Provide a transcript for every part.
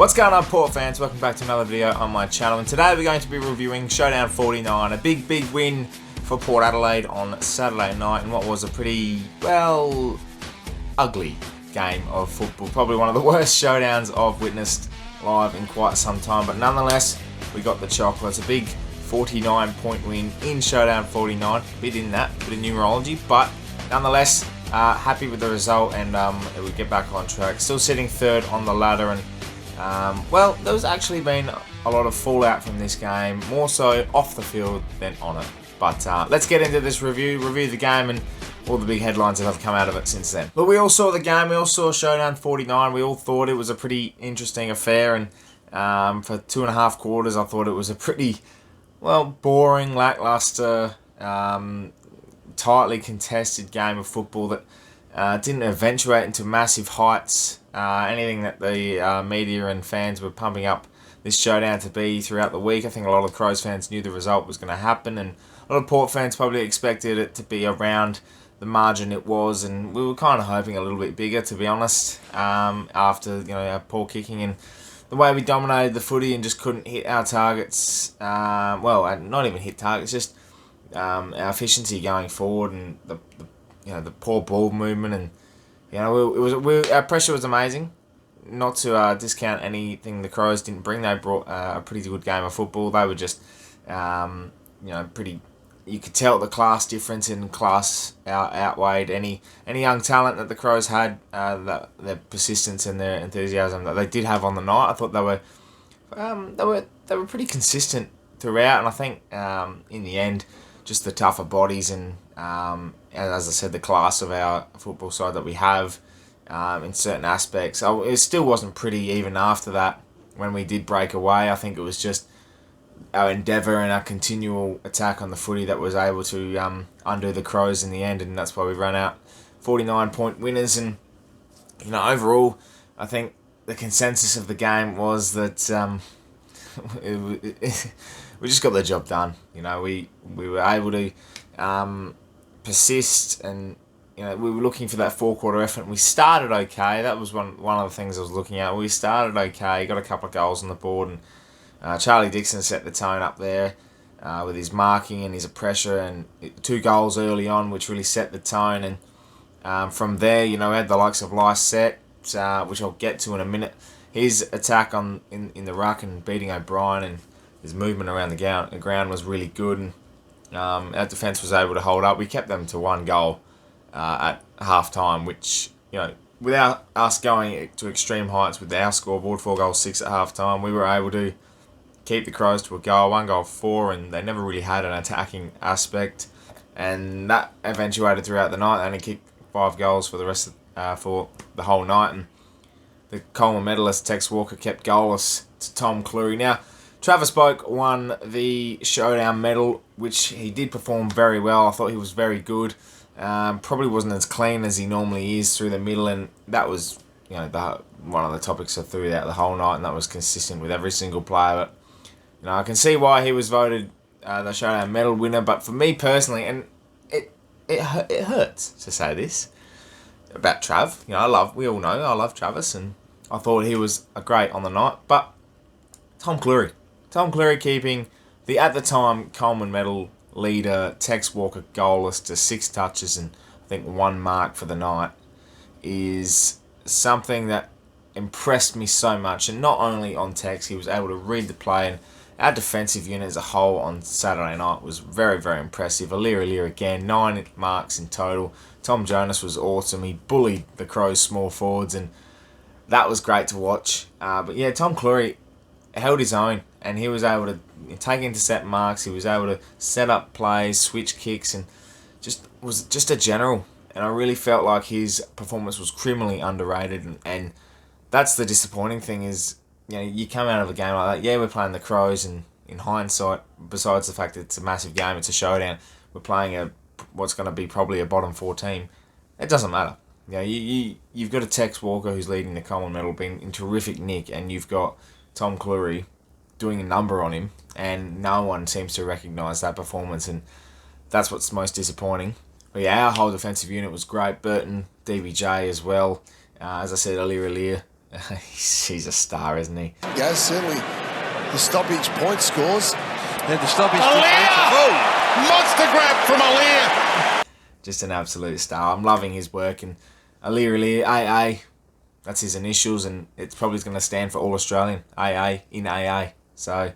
What's going on, Port fans? Welcome back to another video on my channel, and today we're going to be reviewing Showdown 49, a big win for Port Adelaide on Saturday night in what was a pretty, well, ugly game of football. Probably one of the worst showdowns I've witnessed live in quite some time, but nonetheless, we got the chocolates. A big 49-point win in Showdown 49, bit in that, bit of numerology, but nonetheless, happy with the result, and we get back on track. Still sitting third on the ladder, and well, there's actually been a lot of fallout from this game, more so off the field than on it. But let's get into this review the game and all the big headlines that have come out of it since then. But we all saw the game, we all saw Showdown 49, we all thought it was a pretty interesting affair, and for 2.5 quarters I thought it was a pretty, well, boring, lackluster, tightly contested game of football that didn't eventuate into massive heights. Anything that the media and fans were pumping up this showdown to be throughout the week. I think a lot of Crows fans knew the result was going to happen, and a lot of Port fans probably expected it to be around the margin it was, and we were kind of hoping a little bit bigger, to be honest, after our poor kicking and the way we dominated the footy and just couldn't hit our targets. Well, not even hit targets, just our efficiency going forward, and the poor ball movement, and our pressure was amazing. Not to discount anything the Crows didn't bring. They brought a pretty good game of football. They were just pretty. You could tell the class difference in class outweighed any young talent that the Crows had. Their persistence and their enthusiasm that they did have on the night. I thought they were pretty consistent throughout, and I think in the end, just the tougher bodies and as I said, the class of our football side that we have in certain aspects. It still wasn't pretty even after that when we did break away. I think it was just our endeavour and our continual attack on the footy that was able to undo the Crows in the end, and that's why we ran out 49-point winners. And overall, I think the consensus of the game was that we just got the job done. We were able to persist, and we were looking for that 4-quarter effort, and we started okay. That was one of the things I was looking at. We started okay, got a couple of goals on the board, and Charlie Dixon set the tone up there with his marking and his pressure, and 2 goals early on, which really set the tone. And from there, we had the likes of Lycett, which I'll get to in a minute. His attack in the ruck and beating O'Brien, and his movement around the ground was really good, and our defence was able to hold up. We kept them to 1 goal at half-time, which, without us going to extreme heights with our scoreboard, 4 goals, 6 at half-time, we were able to keep the Crows to a goal, 1 goal, 4, and they never really had an attacking aspect. And that eventuated throughout the night. They only kicked 5 goals for the rest of, for the whole night, and the Coleman medalist Tex Walker kept goalless to Tom Cleary. Now, Travis Boak won the Showdown medal, which he did perform very well. I thought he was very good. Probably wasn't as clean as he normally is through the middle, and that was one of the topics I threw out the whole night, and that was consistent with every single player. But I can see why he was voted the Showdown medal winner. But for me personally, and it hurts to say this about Trav. We all know I love Travis, and I thought he was great on the night. But Tom Cleary keeping the, at the time, Coleman medal leader Tex Walker goalless to 6 touches and I think 1 mark for the night is something that impressed me so much. And not only on Tex, he was able to read the play, and our defensive unit as a whole on Saturday night was very, very impressive. Aliir again, 9 marks in total. Tom Jonas was awesome. He bullied the Crows small forwards, and that was great to watch. But yeah, Tom Cleary held his own, and he was able to take intercept marks. He was able to set up plays, switch kicks, and was just a general. And I really felt like his performance was criminally underrated, and that's the disappointing thing is, you come out of a game like that, yeah, we're playing the Crows, and in hindsight, besides the fact that it's a massive game, it's a showdown, we're playing what's going to be probably a bottom 4 team. It doesn't matter. You've got a Tex Walker who's leading the Coleman medal, being in terrific nick, and you've got Tom Cleary doing a number on him, and no one seems to recognise that performance, and that's what's most disappointing. But yeah, our whole defensive unit was great. Burton, DBJ as well. As I said earlier, He's a star, isn't he? Yeah, certainly. The stoppage point scores. And the stoppage. Oh! Monster grab from Aliir. Just an absolute star. I'm loving his work. And Aliir, AA, that's his initials, and it's probably going to stand for All Australian. AA in AA. So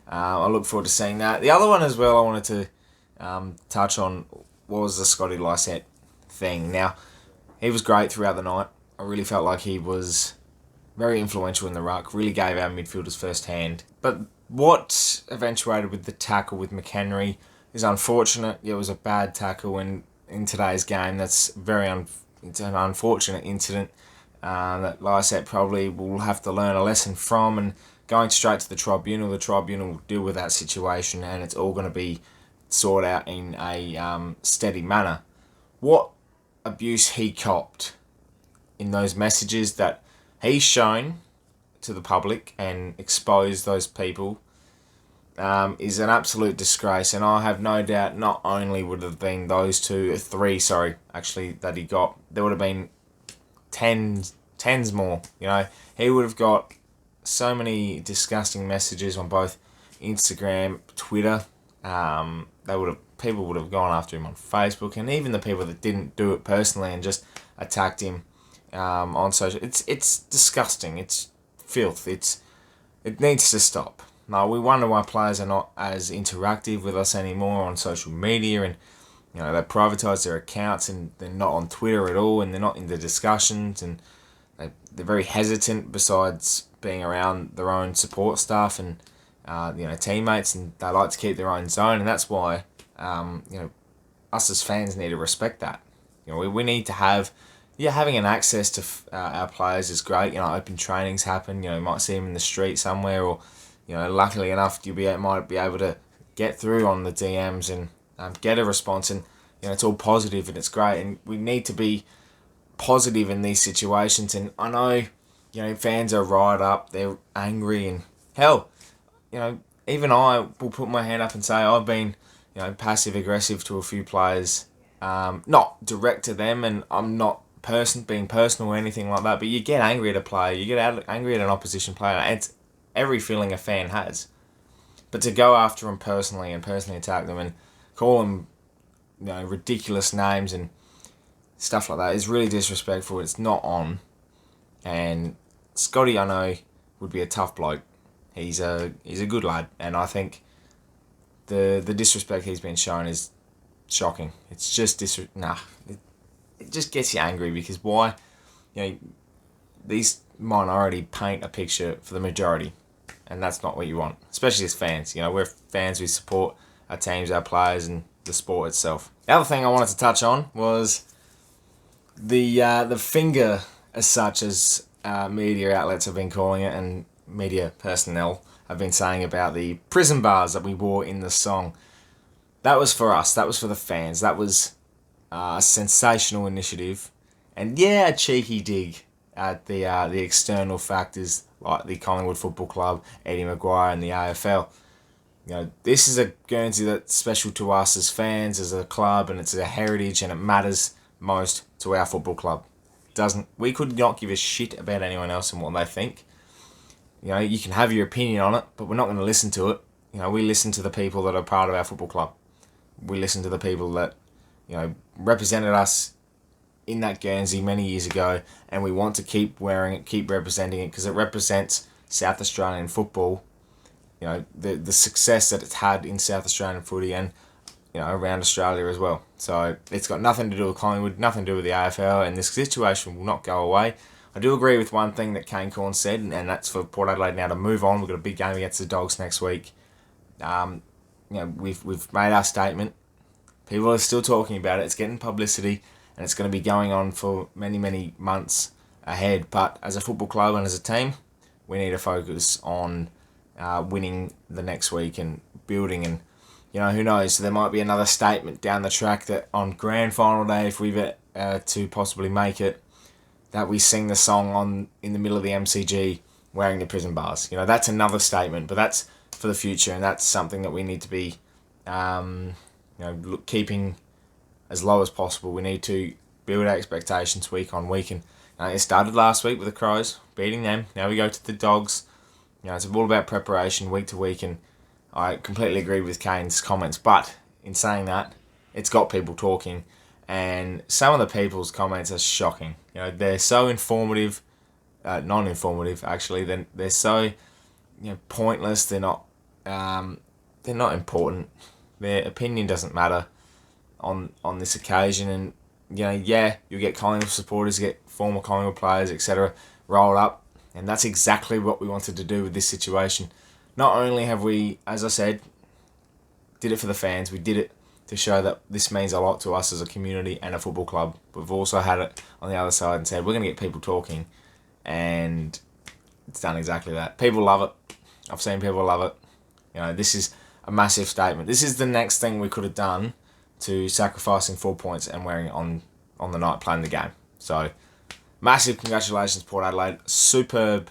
I look forward to seeing that. The other one as well I wanted to touch on was the Scotty Lysette thing. Now, he was great throughout the night. I really felt like he was very influential in the ruck, really gave our midfielders first hand. But what eventuated with the tackle with McHenry is unfortunate. It was a bad tackle in today's game. That's it's an unfortunate incident that Lysette probably will have to learn a lesson from, and going straight to the tribunal will deal with that situation, and it's all going to be sorted out in a steady manner. What abuse he copped in those messages that he's shown to the public and exposed those people is an absolute disgrace, and I have no doubt not only would have been those three that he got, there would have been tens more. He would have got so many disgusting messages on both Instagram, Twitter. People would have gone after him on Facebook, and even the people that didn't do it personally and just attacked him on social. It's disgusting. It's filth. It needs to stop. Now, we wonder why players are not as interactive with us anymore on social media, and they privatise their accounts and they're not on Twitter at all, and they're not in the discussions, and they're very hesitant besides being around their own support staff and teammates, and they like to keep their own zone, and that's why us as fans need to respect that. We need to have having an access to our players is great. Open trainings happen. You might see them in the street somewhere, or luckily enough you might be able to get through on the DMs and get a response, and it's all positive and it's great, and we need to be positive in these situations. And I know fans are riled up, they're angry, and hell, even I will put my hand up and say I've been passive aggressive to a few players, not direct to them, and I'm not being personal or anything like that, but you get angry at a player, you get angry at an opposition player, and it's every feeling a fan has. But to go after them personally and personally attack them and call them ridiculous names and stuff like that is really disrespectful. It's not on. And Scotty, I know, would be a tough bloke. He's a good lad, and I think the disrespect he's been shown is shocking. It's just it just gets you angry, because why? These minority paint a picture for the majority, and that's not what you want, especially as fans. We're fans, we support our teams, our players, and the sport itself. The other thing I wanted to touch on was the finger, as such, as media outlets have been calling it, and media personnel have been saying about the prison bars that we wore in the song. That was for us. That was for the fans. That was a sensational initiative, and a cheeky dig at the external factors like the Collingwood Football Club, Eddie Maguire, and the AFL. This is a Guernsey that's special to us as fans, as a club, and it's a heritage, and it matters most to our football club. We could not give a shit about anyone else and what they think. You can have your opinion on it, but we're not going to listen to it. We listen to the people that are part of our football club. We listen to the people that represented us in that Guernsey many years ago, and we want to keep wearing it, keep representing it, because it represents South Australian football. The success that it's had in South Australian footy, and around Australia as well. So it's got nothing to do with Collingwood, nothing to do with the AFL, and this situation will not go away. I do agree with one thing that Kane Corn said, and that's for Port Adelaide now to move on. We've got a big game against the Dogs next week. We've made our statement. People are still talking about it. It's getting publicity, and it's going to be going on for many, many months ahead. But as a football club and as a team, we need to focus on winning the next week and building, and who knows, so there might be another statement down the track that on grand final day, if we get to possibly make it, that we sing the song in the middle of the MCG wearing the prison bars. That's another statement, but that's for the future, and that's something that we need to be keeping as low as possible. We need to build our expectations week on week and It started last week with the Crows, beating them. Now we go to the Dogs. It's all about preparation week to week, and I completely agree with Kane's comments. But in saying that, it's got people talking, and some of the people's comments are shocking. They're so informative, non-informative actually. They're so pointless. They're not important. Their opinion doesn't matter on this occasion, and you get Collingwood supporters, you get former Collingwood players, etc. rolled up, and that's exactly what we wanted to do with this situation. Not only have we, as I said, did it for the fans, we did it to show that this means a lot to us as a community and a football club. We've also had it on the other side and said we're going to get people talking, and it's done exactly that. People love it. I've seen people love it. This is a massive statement. This is the next thing we could have done to sacrificing 4 points and wearing it on the night playing the game. So, massive congratulations, Port Adelaide. Superb.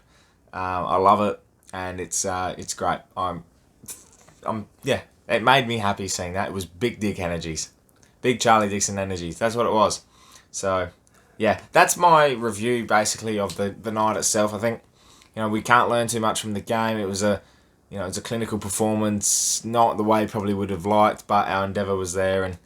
I love it, and it's great. It made me happy seeing that. It was big dick energies, big Charlie Dixon energies. That's what it was. So, yeah, that's my review basically of the night itself. I think we can't learn too much from the game. It was a clinical performance, not the way we probably would have liked, but our endeavour was there. And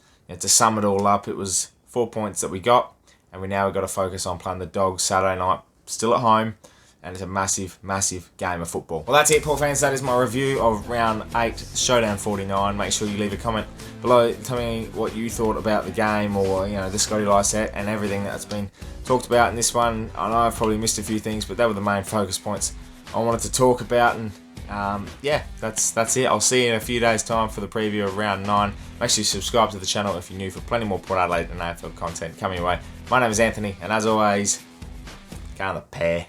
to sum it all up, it was 4 points that we got, and we've got to focus on playing the Dogs Saturday night, still at home, and it's a massive, massive game of football. Well, that's it, Port fans. That is my review of Round 8, Showdown 49. Make sure you leave a comment below. Tell me what you thought about the game, or the Scotty Lycett and everything that's been talked about in this one. I know I've probably missed a few things, but they were the main focus points I wanted to talk about. And that's it. I'll see you in a few days' time for the preview of Round 9. Make sure you subscribe to the channel if you're new for plenty more Port Adelaide and AFL content coming your way. My name is Anthony, and as always, go on the pair.